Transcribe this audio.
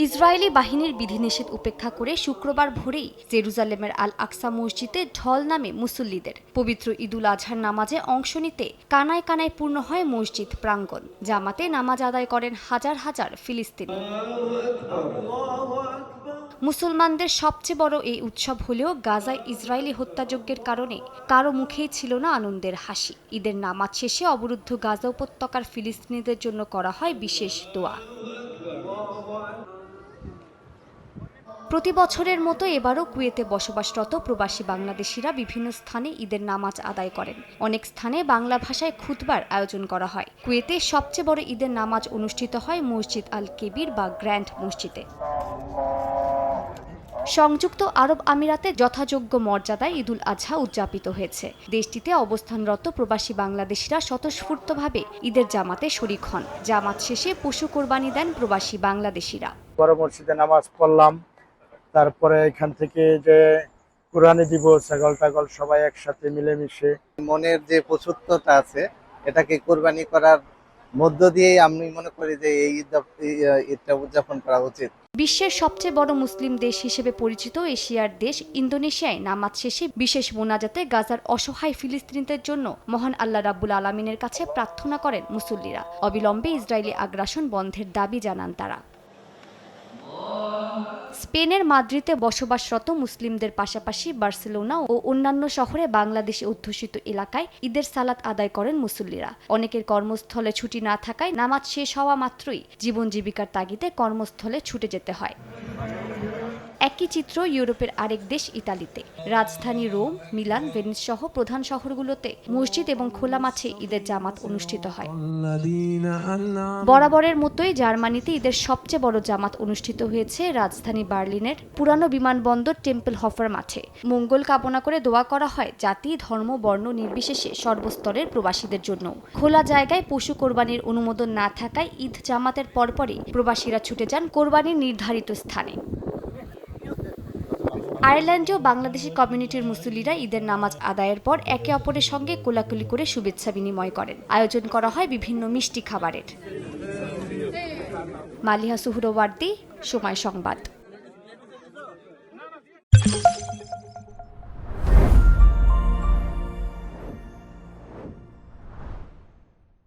Israeli বাহিনীর বিধিনিষেধ উপেক্ষা করে শুক্রবার ভোরেই জেরুজালেমের আল আকসা মসজিদে ঢল নামে মুসল্লিদের। পবিত্র ঈদুল আজহার নামাজে অংশ নিতে কানায় কানায় পূর্ণ হয় মসজিদ প্রাঙ্গণ। জামাতে নামাজ আদায় করেন হাজার হাজার ফিলিস্তিনি। মুসলমানদের সবচেয়ে বড় এই উৎসব হলেও গাজায় ইসরায়েলি হত্যাযজ্ঞের কারণে কারো মুখেই ছিল না আনন্দের হাসি। ঈদের নামাজ শেষে অবরুদ্ধ গাজা উপত্যকার ফিলিস্তিনিদের জন্য করা হয় বিশেষ দোয়া। প্রতি বছরের মতো এবারও কুয়েতে বসবাসরত প্রবাসী বাংলাদেশিরা বিভিন্ন স্থানে ঈদের নামাজ আদায় করেন। অনেক স্থানে বাংলা ভাষায় খুতবার আয়োজন করা হয়। কুয়েতে সবচেয়ে বড় ঈদের নামাজ অনুষ্ঠিত হয় মসজিদ আল কেবির বা গ্র্যান্ড মসজিদে। সংযুক্ত আরব আমিরাতে যথাযোগ্য মর্যাদায় ঈদুল আজহা উদযাপিত হয়েছে। দেশটিতে অবস্থানরত প্রবাসী বাংলাদেশিরা স্বতঃস্ফূর্তভাবে ঈদের জামাতে শরিক হন। জামাত শেষে পশু কোরবানি দেন প্রবাসী বাংলাদেশিরা। বড় মসজিদে নামাজ পড়লাম, তারপরে এখান থেকে যে কুরবানি দিব, ছাগল টাগল সবাই একসাথে মিলেমিশে মনের যে পশুত্বটা আছে এটাকে কোরবানি করার মধ্য দিয়েই আমি মনে করি যে এই ঈদটা উদযাপন করা উচিত। বিশ্বের সবচেয়ে বড় মুসলিম দেশ হিসেবে পরিচিত এশিয়ার দেশ ইন্দোনেশিয়ায় নামাজ শেষে বিশেষ মোনাজাতে গাজার অসহায় ফিলিস্তিনিদের জন্য মহান আল্লাহ রাব্বুল আলামিনের কাছে প্রার্থনা করেন মুসল্লিরা। অবিলম্বে ইসরায়েলি আগ্রাসন বন্ধের দাবি জানান তারা। স্পেনের মাদ্রিদে বসবাসরত মুসলিমদের পাশাপাশি বার্সেলোনা ও অন্যান্য শহরে বাংলাদেশে অধ্যুষিত এলাকায় ঈদের সালাত আদায় করেন মুসল্লিরা। অনেকের কর্মস্থলে ছুটি না থাকায় নামাজ শেষ হওয়া মাত্রই জীবন জীবিকার তাগিদে কর্মস্থলে ছুটে যেতে হয়। একই চিত্র ইউরোপের আরেক দেশ ইতালিতে। রাজধানী রোম, মিলান, ভেনিস সহ প্রধান শহরগুলোতে মসজিদ এবং খোলা মাঠে ঈদের জামাত অনুষ্ঠিত হয়। বরাবরের মতোই জার্মানিতে ঈদের সবচেয়ে বড় জামাত অনুষ্ঠিত হয়েছে রাজধানী বার্লিনের পুরানো বিমানবন্দর টেম্পল হফার মাঠে। মঙ্গল কামনা করে দোয়া করা হয় জাতি, ধর্ম, বর্ণ নির্বিশেষে সর্বস্তরের প্রবাসীদের জন্য। খোলা জায়গায় পশু কোরবানির অনুমোদন না থাকায় ঈদ জামাতের পরপরই প্রবাসীরা ছুটে যান কোরবানির নির্ধারিত স্থানে। আয়ারল্যান্ডেও বাংলাদেশি কমিউনিটির মুসল্লিরা ঈদের নামাজ আদায়ের পর একে অপরের সঙ্গে কোলাকুলি করে শুভেচ্ছা বিনিময় করেন। আয়োজন করা হয় বিভিন্ন মিষ্টি খাবারের। মালিহা সুহরওয়ার্দী, সময় সংবাদ।